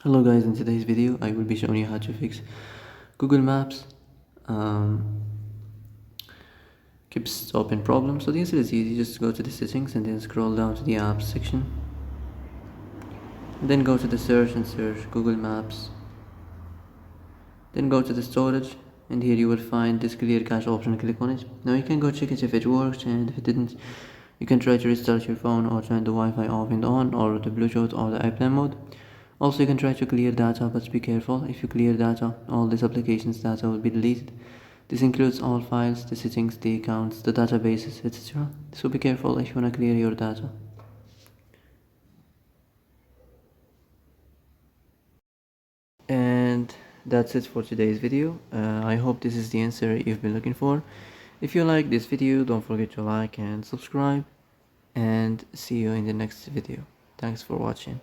Hello guys, in today's video I will be showing you how to fix Google Maps keeps open problem. So the answer is easy. Just go to the settings and then scroll down to the apps section, and then go to the search and search Google Maps. Then go to the storage, and here you will find this clear cache option. Click on it. Now you can go check it if it worked, and if it didn't, you can try to restart your phone or turn the Wi-Fi off and on, or the Bluetooth or the airplane mode. Also, you can try to clear data, but be careful. If you clear data, all this application's data will be deleted. This includes all files, the settings, the accounts, the databases, etc. So be careful if you want to clear your data. And that's it for today's video. I hope this is the answer you've been looking for. If you like this video, don't forget to like and subscribe, and see you in the next video. Thanks for watching.